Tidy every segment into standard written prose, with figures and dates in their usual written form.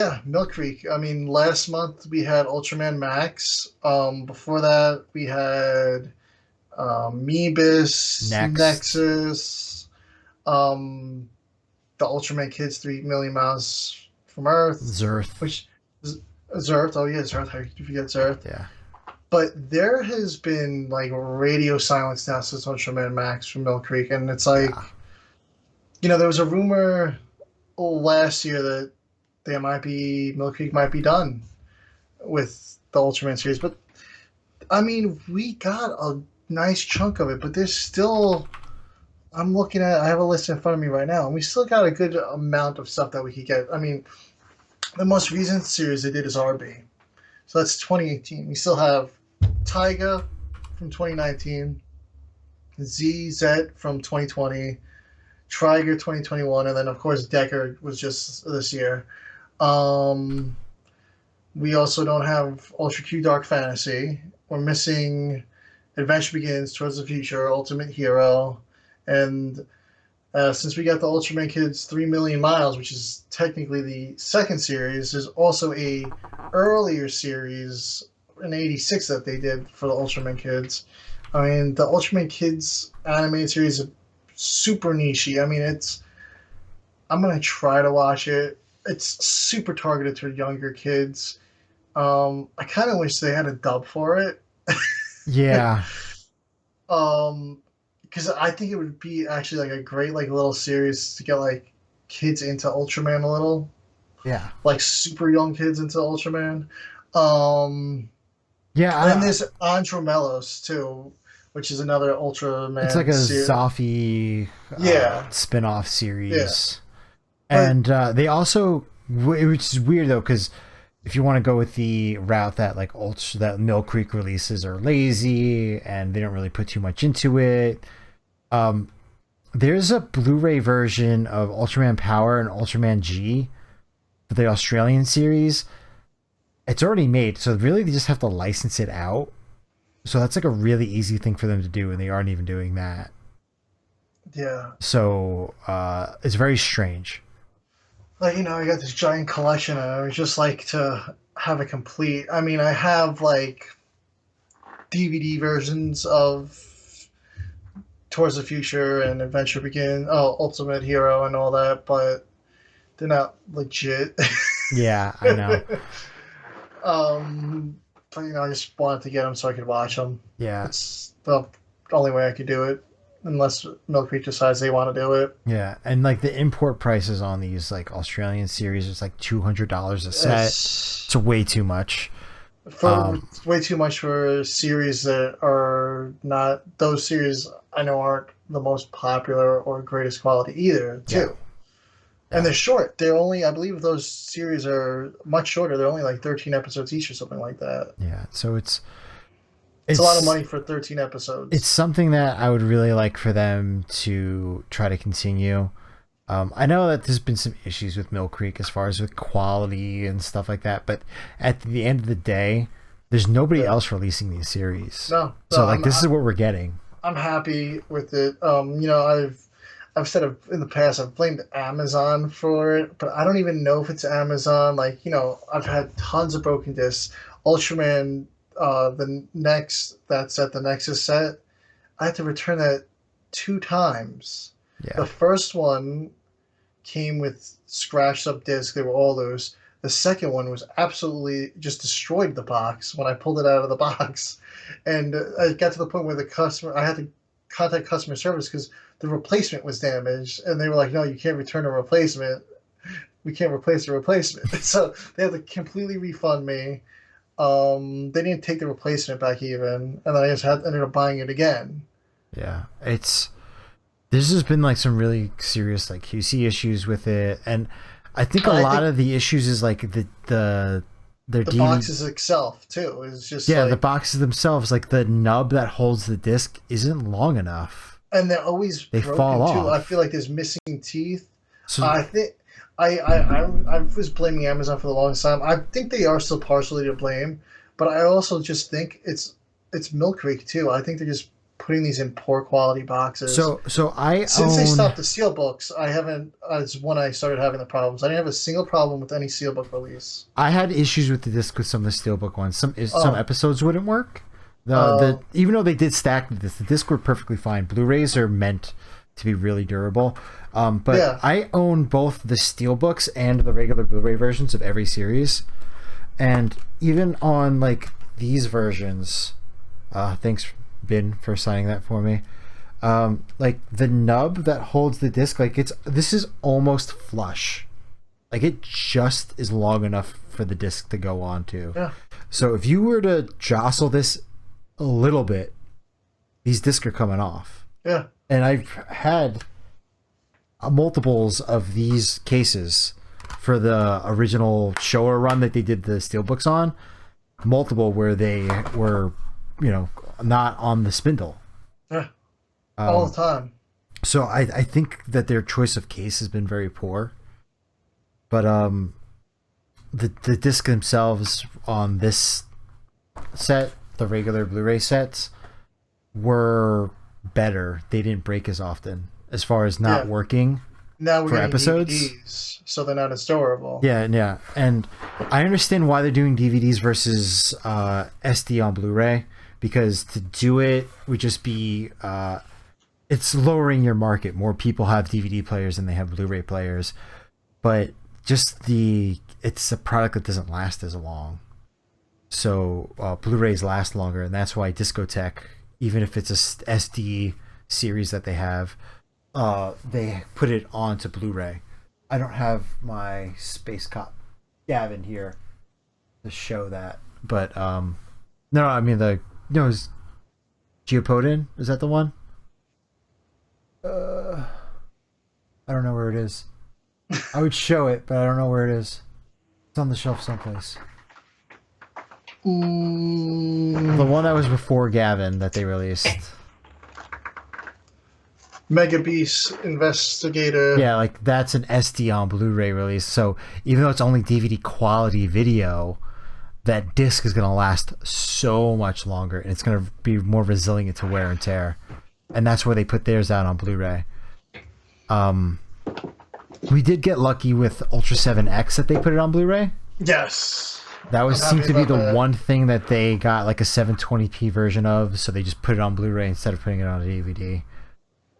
Yeah, Millcreek. I mean, last month we had Ultraman Max. Before that we had Meebus, Next, Nexus, um, the Ultraman Kids 3 million miles from Earth, Zerth. which Zerth. Oh yeah, Zerth. How could you forget Zerth? Yeah. But there has been like radio silence now since Ultraman Max from Millcreek, and it's Yeah. like there was a rumor last year that there might be Millcreek might be done with the Ultraman series, but I mean we got a nice chunk of it, but there's still I'm looking at I have a list in front of me right now, and we still got a good amount of stuff that we could get. I mean, the most recent series they did is RB. So that's 2018. We still have Taiga from 2019, ZZ from 2020, Triger 2021, and then of course Decker was just this year. Um, we also don't have Ultra Q Dark Fantasy. We're missing Adventure Begins, Towards the Future, Ultimate Hero, and since we got the Ultraman Kids 3 million miles, which is technically the second series, there's also a earlier series in '86 that they did for the Ultraman Kids. I mean, the Ultraman Kids animated series is super nichey. I mean, it's I'm gonna try to watch it. It's super targeted to younger kids. I kind of wish they had a dub for it. Yeah. um, because I think it would be actually like a great like little series to get like kids into Ultraman a little, Yeah. like super young kids into Ultraman. Um, Yeah. and then there's Andromelos too, which is another It's like Ultraman a series. Zoffy Yeah, spin-off yeah, series. but And they also, which is weird though, because if you want to go with the route that like Ultra, that Mill Creek releases are lazy and they don't really put too much into it, um, there's a Blu-ray version of Ultraman Power and Ultraman G for the Australian series. It's already made, so really they just have to license it out. So that's like a really easy thing for them to do, and they aren't even doing that. yeah, So it's very strange. like I got this giant collection, and I would just like to have it complete. I mean, I have like DVD versions of Towards the Future and Adventure Begin, oh, Ultimate Hero and all that, but they're not legit. Yeah, I know. um, but I just wanted to get them so I could watch them. Yeah, It's the only way I could do it, unless Millcreek decides they want to do it. yeah, and like the import prices on these like Australian series is like $200 a set. It's It's way too much. for Um, way too much for series that are not those series. I know aren't the most popular or greatest quality either, yeah, too. And yeah, they're short. They're only, I believe, those series are much shorter. They're only like 13 episodes each or something like that. yeah. So It's a lot of it's money for 13 it's episodes. something that I would really like for them to try to continue. I know that there's been some issues with Mill Creek as far as with quality and stuff like that, but at the end of the day, there's nobody Yeah. else releasing these series. No, no, So like this is what we're getting. I'm happy with it. I've said in the past I've blamed Amazon for it, but I don't even know if it's Amazon. Like I've had tons of broken discs. Ultraman, the next that set, the Nexus set, I had to return that 2 times. Yeah. The first one came with scratched up discs. They were all loose. The second one was absolutely just destroyed the box when I pulled it out of the box. And I got to the point where I had to contact customer service because the replacement was damaged. And they were like, no, you can't return a replacement. We can't replace the replacement. So they had to completely refund me. They didn't take the replacement back even. And then I just ended up buying it again. Yeah. It's There's just been like some really serious like QC issues with it, and I think a I lot think of the issues is like their the DVD. boxes itself, too, is just Yeah, the like, boxes themselves, like the nub that holds the disc isn't long enough. and they're always They fall broken too. I feel off. like there's missing teeth. So I think I was blaming Amazon for the longest time. I think they are still partially to blame, but I also just think it's Mill Creek too. I think they're just putting these in poor quality boxes. So I Since they own stopped the steelbooks, I haven't. It's when I started having the problems. I didn't have a single problem with any steelbook release. I had issues with the disc with some of the steelbook ones. Some Oh, episodes wouldn't work. The oh, even though they did stack the disc were perfectly fine. Blu-rays are meant to be really durable. But yeah. I own both the steelbooks and the regular Blu-ray versions of every series, and even on like these versions. Thanks, Bin, for signing that for me. Like the nub that holds the disc, like this is almost flush. Like it just is long enough for the disc to go onto. Yeah. So if you were to jostle this a little bit, these discs are coming off. Yeah. And I've had multiples of these cases for the original Showa run that they did the steelbooks on. Multiple where they were, not on the spindle. Yeah. All the time. So I think that their choice of case has been very poor. But the disc themselves on this set, the regular Blu-ray sets, were better. They didn't break as often as far as not working Now we're for getting episodes. DVDs, so they're not as durable. Yeah. And I understand why they're doing DVDs versus SD on Blu-ray, because to do it would just be it's lowering your market. More people have DVD players than they have Blu-ray players, but just it's a product that doesn't last as long. So Blu-rays last longer, and that's why Discotek, even if it's a SD series that they have, they put it onto Blu-ray. I don't have my Space Cop Gavin here to show that, but no, I mean is Geopodin, is that the one? I don't know where it is. I would show it, but I don't know where it is. It's on the shelf someplace. The one that was before Gavin that they released. Mega Beast Investigator. Yeah, like that's an SD on Blu-ray release. So even though it's only DVD quality video, that disc is going to last so much longer, and it's going to be more resilient to wear and tear. And that's where they put theirs out on Blu-ray. We did get lucky with Ultra 7X that they put it on Blu-ray. Yes. That was I'm seemed to be happy about the that. one thing that they got like a 720p version of, so they just put it on Blu-ray instead of putting it on a DVD.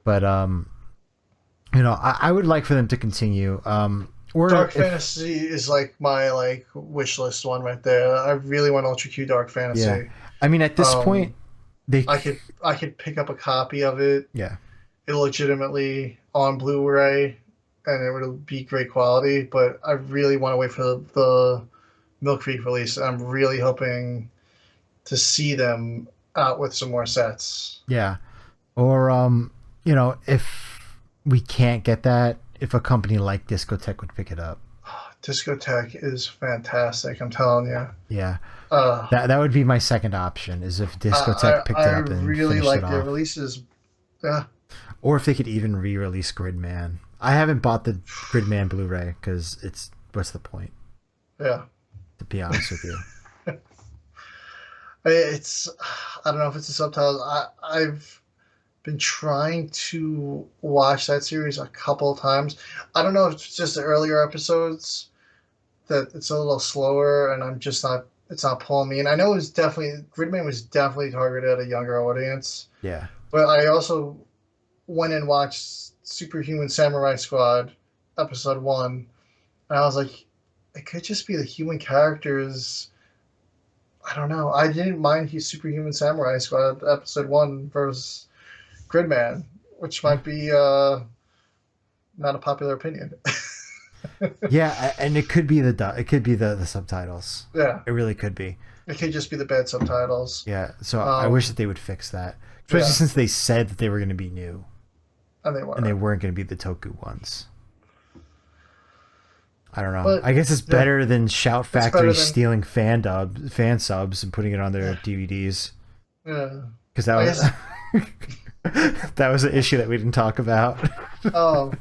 But I would like for them to continue. Or Dark Fantasy is like my wish list one right there. I really want Ultra Q Dark Fantasy. Yeah. I mean, at this point, they I could pick up a copy of it. yeah. Illegitimately on Blu-ray, and it would be great quality. But I really want to wait for the Millcreek release. I'm really hoping to see them out with some more sets. Yeah. Or if we can't get that, if a company like Discotek would pick it up. Discotek is fantastic. I'm telling you. Yeah. That would be my second option, is if Discotek picked it up and I really finished like it their off. releases. Yeah. Or if they could even re-release Gridman. I haven't bought the Gridman Blu-ray because what's the point? Yeah. To be honest with you. It's, I don't know if it's the subtitles. I've been trying to watch that series a couple of times. I don't know if it's just the earlier episodes that it's a little slower, and it's not pulling me. And I know Gridman was definitely targeted at a younger audience. Yeah. But I also went and watched Superhuman Samurai Squad episode 1, and I was like, it could just be the human characters. I don't know. I didn't mind Superhuman Samurai Squad episode 1 versus Gridman, which might be not a popular opinion. Yeah, and it could be the subtitles. Yeah, It really could be. it could just be the bad subtitles. Yeah, so I wish that they would fix that, especially Yeah. since they said that they were going to be new And they were. and they weren't going to be the Toku ones. I don't know. But, I guess it's better than Shout Factory better than- stealing fan subs and putting it on their DVDs, Yeah. because that I was that was an issue that we didn't talk about. Oh,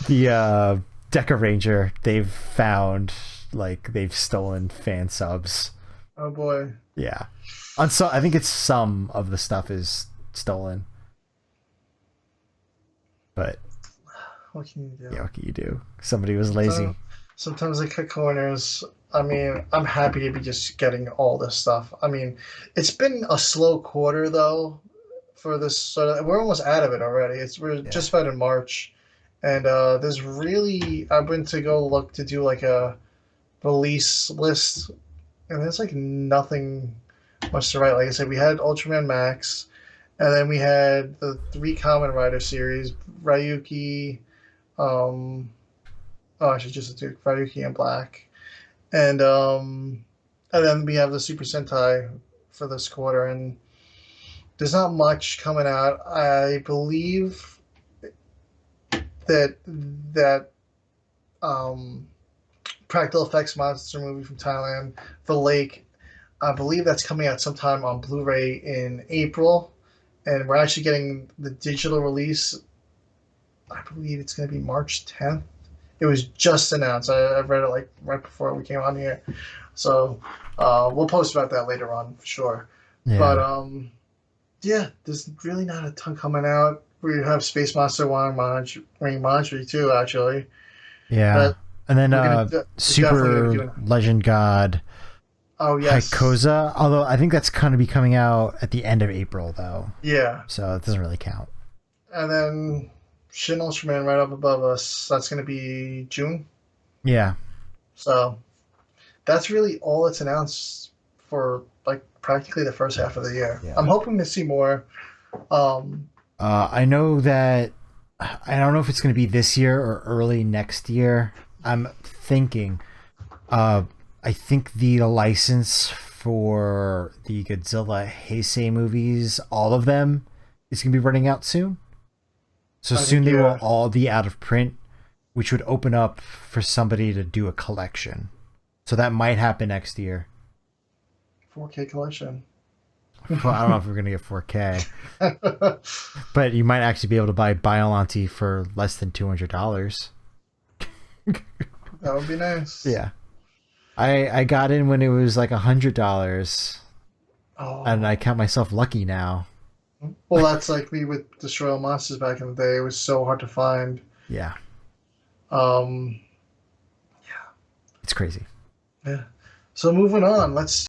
The Deca Ranger, they've stolen fan subs. oh boy. Yeah, I think it's some of the stuff is stolen. But What can you do? yeah, what can you do? Somebody was So lazy. sometimes they cut corners. I mean, I'm happy to be just getting all this stuff. I mean, it's been a slow quarter though for this sort of. We're almost out of it already. We're Yeah. just about in March, and there's really I've been to go look to do like a release list, and there's like nothing much to write. Like I said, we had Ultraman Max, and then we had the three Kamen Rider series, Ryuki. Um, oh, actually, just the two, Ryuki and Black, and then we have the Super Sentai for this quarter, and there's not much coming out. I believe that that um, practical effects monster movie from Thailand, The Lake. I believe that's coming out sometime on Blu-ray in April, and we're actually getting the digital release. I believe it's going to be March 10th. It was just announced. I read it like right before we came on here, so we'll post about that later on for sure. But Yeah. yeah, there's really not a ton coming out. We have Space Monster Ring Manji too, actually. Yeah. But And then we're definitely gonna be Super doing. Legend God Oh yes, Haikoza, although I think that's going to be coming out at the end of April though. yeah, So it doesn't really count. and then Shin Ultraman right up above us. That's gonna be June. Yeah. So that's really all it's announced for like practically the first half of the year. Yeah. I'm hoping to see more. Um, I know that I don't know if it's going to be this year or early next year. I'm thinking. Uh, I think the license for the Godzilla Heisei movies, all of them, is going to be running out soon. So I soon think they will yeah, all be out of print, which would open up for somebody to do a collection. So that might happen next year. 4K collection. Well, I don't know if we're going to get 4K, but you might actually be able to buy Biollante for less than $200. That would be nice. Yeah. I got in when it was like $100, and I Oh, count myself lucky now. well, that's like me with Destroy All Monsters back in the day. It was so hard to find. Yeah, Um, it's crazy. yeah. So moving on, let's